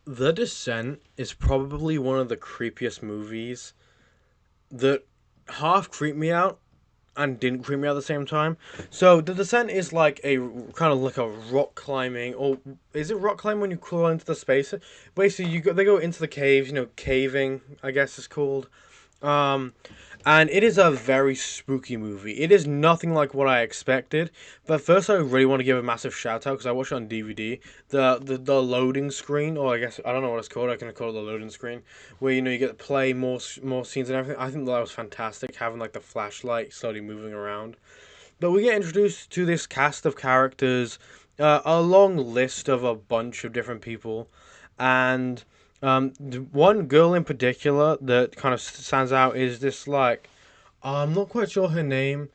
The Descent is probably one of the creepiest movies that half creeped me out and didn't creep me out at the same time. So The Descent is like a kind of like a rock climbing, or is it rock climbing when you crawl into the space? Basically, they go into the caves, caving, I guess it's called. Um, and it is a very spooky movie. It is nothing like what I expected. But first, I really want to give a massive shout out because I watched it on DVD. The loading screen, or I guess I don't know what it's called. I can call it the loading screen, where you get to play more scenes and everything. I think that was fantastic, having like the flashlight slowly moving around. But we get introduced to this cast of characters, a long list of a bunch of different people, and one girl in particular that kind of stands out is this like I'm not quite sure her name.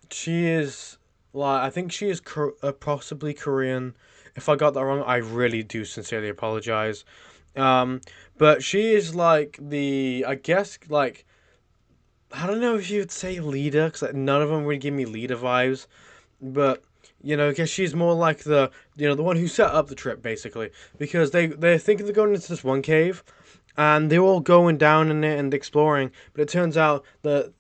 She is I think she is possibly Korean. If I got that wrong, I really do sincerely apologize. Um, but she is like the I guess like I don't know if you would say leader because none of them really give me leader vibes, but because she's more like the one who set up the trip basically because they're thinking they're going into this one cave, and they're all going down in it and exploring, but it turns out that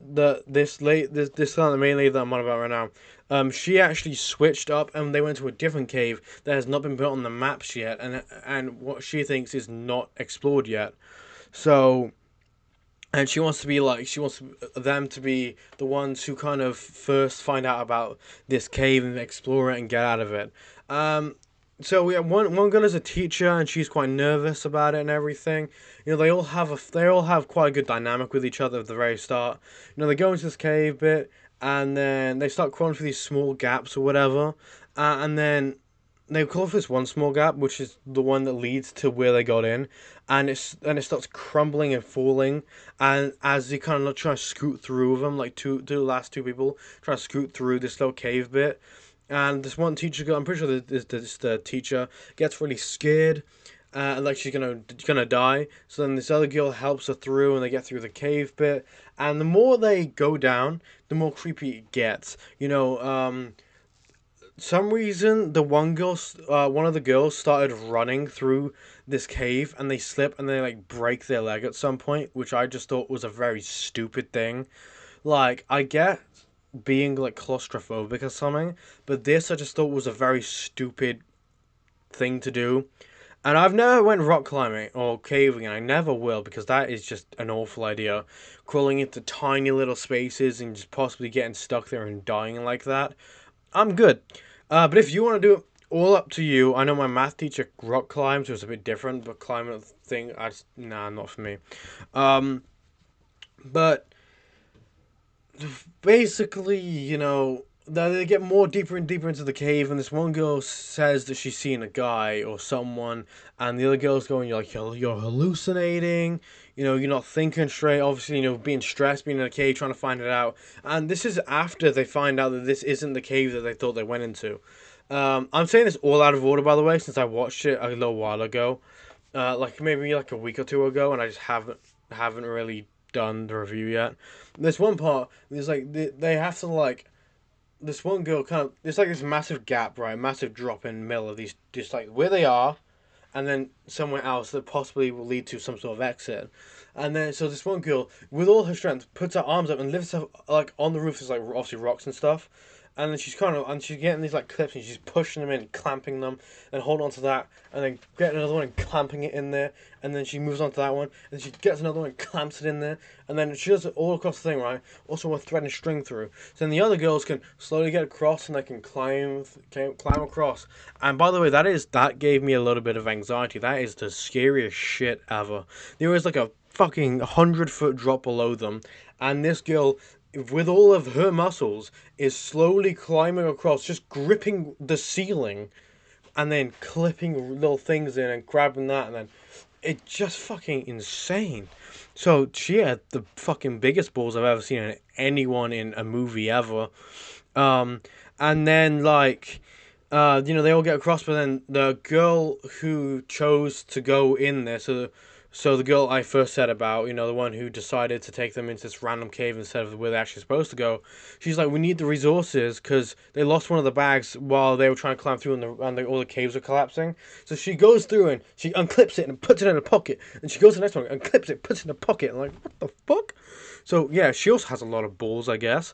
this the main lady that I'm on about right now, she actually switched up and they went to a different cave that has not been put on the maps yet, and what she thinks is not explored yet. So and she wants them to be the ones who kind of first find out about this cave and explore it and get out of it. Um, so we have one girl is a teacher and she's quite nervous about it and everything. They all have quite a good dynamic with each other at the very start. They go into this cave bit and then they start crawling through these small gaps or whatever, and then they call for this one small gap, which is the one that leads to where they got in, and it starts crumbling and falling, and as they kind of try to scoot through them, like the last two people try to scoot through this little cave bit, and this one teacher, I'm pretty sure that the teacher gets really scared, like she's gonna die. So then this other girl helps her through, and they get through the cave bit, and the more they go down, the more creepy it gets. Some reason one of the girls started running through this cave and they slip and they like break their leg at some point, which I just thought was a very stupid thing. Like I get being like claustrophobic or something, but this I just thought was a very stupid thing to do. And I've never went rock climbing or caving, and I never will because that is just an awful idea. Crawling into tiny little spaces and just possibly getting stuck there and dying like that. I'm good. But if you want to do it, all up to you. I know my math teacher rock climbs, so it's a bit different, but climbing a thing, not for me. Um, but basically, they get more deeper and deeper into the cave, and this one girl says that she's seen a guy or someone, and the other girl's going, you're hallucinating. You're not thinking straight. Obviously, being stressed, being in a cave, trying to find it out. And this is after they find out that this isn't the cave that they thought they went into. I'm saying this all out of order, by the way, since I watched it a little while ago, like maybe like a week or two ago, and I just haven't really done the review yet. There's one part. There's like they have to like this one girl kind of. There's like this massive gap, right? Massive drop in the middle of these, just like where they are, and then somewhere else that possibly will lead to some sort of exit. And then so this one girl, with all her strength, puts her arms up and lifts her like on the roof. There's like obviously rocks and stuff, and then she's getting these like clips and she's pushing them in, clamping them, and holding onto that, and then getting another one and clamping it in there, and then she moves on to that one, and she gets another one and clamps it in there, and then she does it all across the thing, right? Also with thread and string through. So then the other girls can slowly get across and they can climb across. And by the way, that gave me a little bit of anxiety. That is the scariest shit ever. There is like a fucking 100-foot drop below them, and this girl with all of her muscles is slowly climbing across, just gripping the ceiling and then clipping little things in and grabbing that, and then it's just fucking insane. So she had the fucking biggest balls I've ever seen in anyone in a movie ever. Um, and then they all get across, but then the girl who chose to go in there, so So the girl I first said about, the one who decided to take them into this random cave instead of where they're actually supposed to go, she's like, we need the resources because they lost one of the bags while they were trying to climb through all the caves were collapsing. So she goes through and she unclips it and puts it in a pocket. And she goes to the next one, unclips it, puts it in a pocket. I'm like, what the fuck? So yeah, she also has a lot of balls, I guess.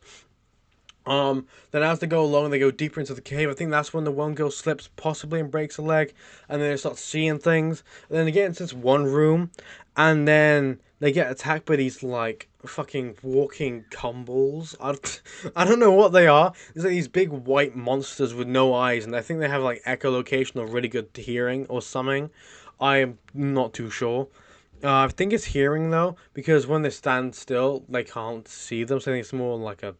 Then as they go along, they go deeper into the cave. I think that's when the one girl slips possibly and breaks a leg, and then they start seeing things. And then they get into this one room, and then they get attacked by these like fucking walking cumbles. I don't know what they are. It's like these big white monsters with no eyes, and I think they have like echolocation or really good hearing or something. I am not too sure. I think it's hearing though, because when they stand still, they can't see them. So I think it's more like a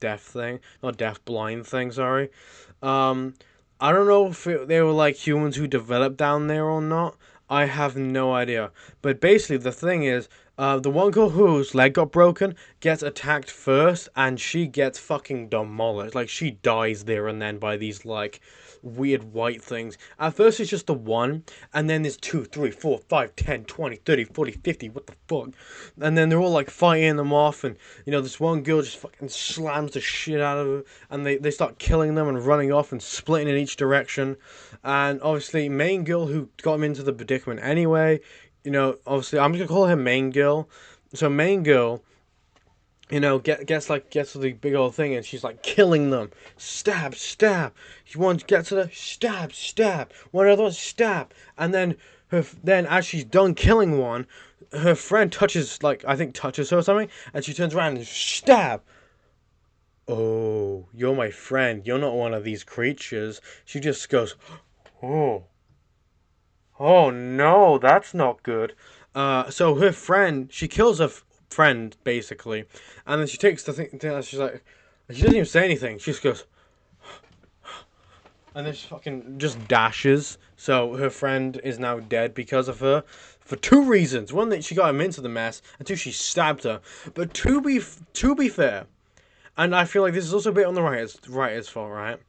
deaf thing, not deaf, blind thing. Sorry. Um, I don't know if they were like humans who developed down there or not. I have no idea. But basically, the thing is, the one girl whose leg got broken gets attacked first, and she gets fucking demolished. Like she dies there and then by these like weird white things. At first, it's just the one, and then there's 2, 3, 4, 5, 10, 20, 30, 40, 50. What the fuck? And then they're all like fighting them off, and this one girl just fucking slams the shit out of her, and they start killing them and running off and splitting in each direction. And obviously, main girl who got him into the predicament anyway, obviously, I'm just gonna call her main girl. So, main girl, gets to the big old thing, and she's like killing them. Stab, stab. She wants gets to the stab, stab. One other one, stab. And then as she's done killing one, her friend touches her or something, and she turns around and stab. Oh, you're my friend. You're not one of these creatures. She just goes, oh, oh no, that's not good. So her friend, she kills her friend basically, and then she takes the thing. She's like, she doesn't even say anything. She just goes, and then she fucking just dashes. So her friend is now dead because of her, for two reasons. One, that she got him into the mess, and two, she stabbed her. But to be fair, and I feel like this is also a bit on the writer's fault, right?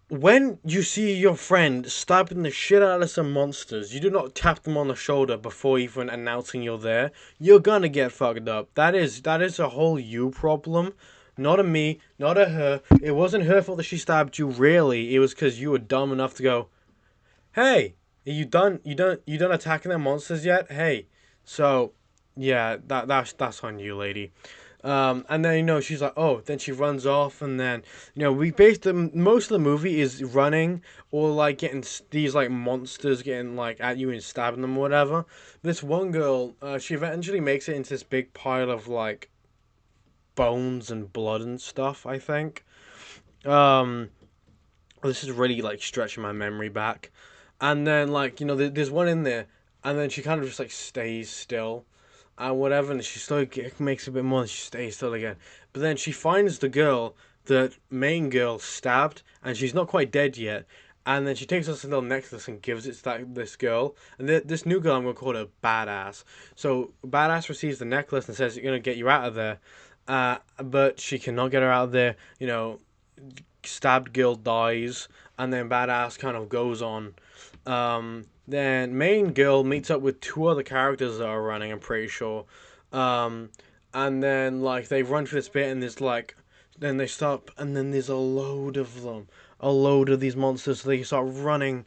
When you see your friend stabbing the shit out of some monsters, you do not tap them on the shoulder before even announcing you're there. You're gonna get fucked up. That is a whole you problem. Not a me, not a her. It wasn't her fault that she stabbed you, really. It was because you were dumb enough to go, hey, are you done? You done attacking them monsters yet? Hey. So, yeah, that's on you, lady. And then she's like, oh, then she runs off, and then we based most of the movie is running or like getting these like monsters getting like at you and stabbing them or whatever. This one girl, she eventually makes it into this big pile of like bones and blood and stuff, I think. Um, this is really like stretching my memory back, and then like there's one in there, and then she kind of just like stays still and whatever, and she slowly makes a bit more, and she stays still again. But then she finds the girl that main girl stabbed, and she's not quite dead yet. And then she takes us a little necklace and gives it to this girl. And this new girl, I'm going to call her Badass. So Badass receives the necklace and says, "You're going to get you out of there." But she cannot get her out of there. Stabbed girl dies. And then Badass kind of goes on. Then main girl meets up with two other characters that are running, I'm pretty sure. And then like they run through this bit, and there's like, then they stop, and then there's a load of them. A load of these monsters. So they start running.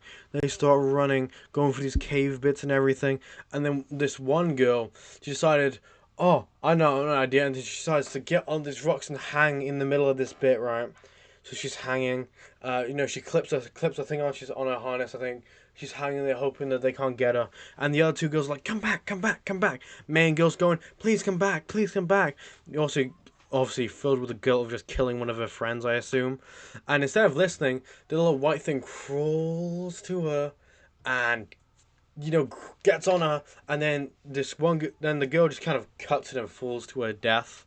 Going through these cave bits and everything. And then this one girl, she decided, oh, I know an idea. And she decides to get on these rocks and hang in the middle of this bit, right? So she's hanging. She clips her thing on. She's on her harness, I think. She's hanging there hoping that they can't get her. And the other two girls are like, come back, come back, come back. Main girl's going, please come back, please come back. Also, obviously filled with the guilt of just killing one of her friends, I assume. And instead of listening, the little white thing crawls to her and, gets on her. And then then the girl just kind of cuts it and falls to her death,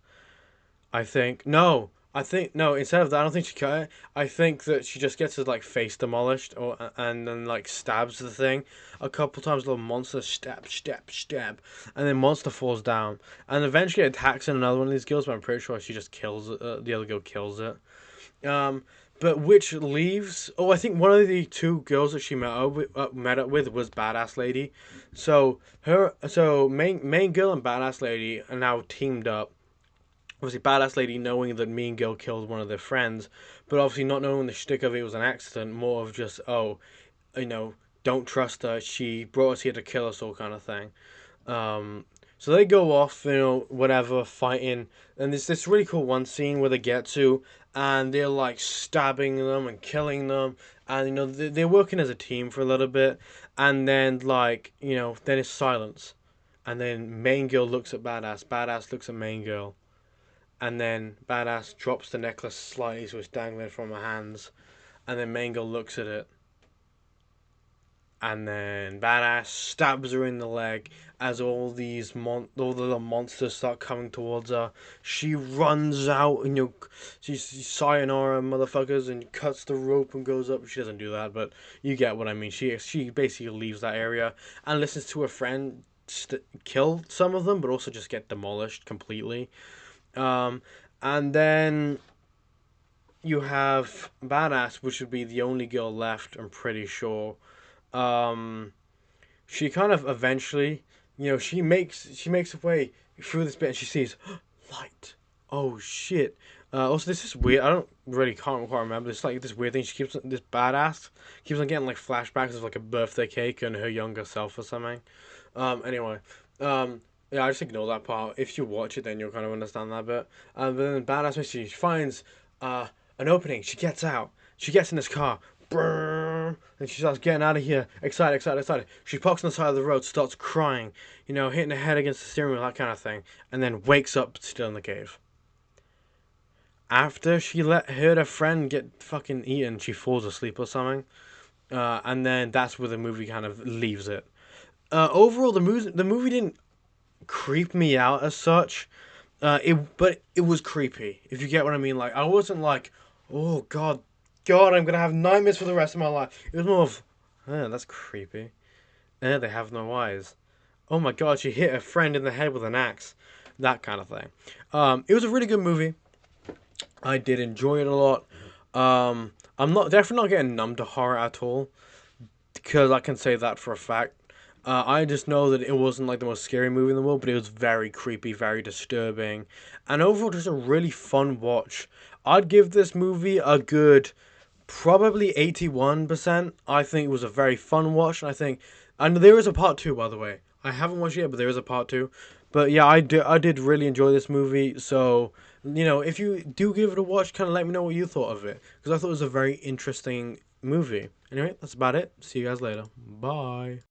I think. No, instead of that, I don't think she cut it. I think that she just gets his like face demolished, and then like stabs the thing a couple times. Little monster stab, stab, stab, and then monster falls down, and eventually attacks another one of these girls. But I'm pretty sure she just kills it. The other girl kills it. but which leaves. Oh, I think one of the two girls that she met up with was Badass Lady. So main girl and Badass Lady are now teamed up. Obviously, Badass Lady knowing that Mean Girl killed one of their friends, but obviously not knowing the shtick of it was an accident. More of just, oh, you know, don't trust her. She brought us here to kill us all, kind of thing. Um, so they go off, whatever, fighting, and there's this really cool one scene where they get to, and they're like stabbing them and killing them, and they're working as a team for a little bit, and then then it's silence, and then main girl looks at badass, badass looks at main girl, and then badass drops the necklace slightly so it's dangling from her hands, and then main girl looks at it, and then badass stabs her in the leg as all the little monsters start coming towards her. She runs out and she's sayonara motherfuckers and cuts the rope and goes up. She doesn't do that, but you get what I mean. She basically leaves that area and listens to her friend kill some of them, but also just get demolished completely. Um, and then you have badass, which would be the only girl left. I'm pretty sure. Um, she kind of eventually, she makes her way through this bit and she sees light. Oh shit. Also, this is weird. I don't really can't quite remember. It's like this weird thing. She keeps this badass keeps on getting like flashbacks of like a birthday cake and her younger self or something. Anyway, yeah, I just ignore that part. If you watch it, then you'll kind of understand that bit. But then badass she finds uh an opening. She gets out. She gets in this car. Brrr, and she starts getting out of here. Excited, excited, excited. She parks on the side of the road, starts crying, hitting her head against the steering wheel, that kind of thing, and then wakes up still in the cave. After she heard her friend get fucking eaten, she falls asleep or something. And then that's where the movie kind of leaves it. Overall, the movie didn't creep me out as such. But it was creepy. If you get what I mean, like I wasn't like, oh god, I'm gonna have nightmares for the rest of my life. It was more of, that's creepy. They have no eyes. Oh my god, she hit a friend in the head with an axe. That kind of thing. It was a really good movie. I did enjoy it a lot. I'm not definitely not getting numb to horror at all because I can say that for a fact. I just know that it wasn't like the most scary movie in the world, but it was very creepy, very disturbing, and overall just a really fun watch. I'd give this movie a good probably 81%. I think it was a very fun watch, and there is a part two, by the way. I haven't watched it yet, but there is a part two. But yeah, I did really enjoy this movie. So if you do give it a watch, kind of let me know what you thought of it because I thought it was a very interesting movie. Anyway, that's about it. See you guys later. Bye.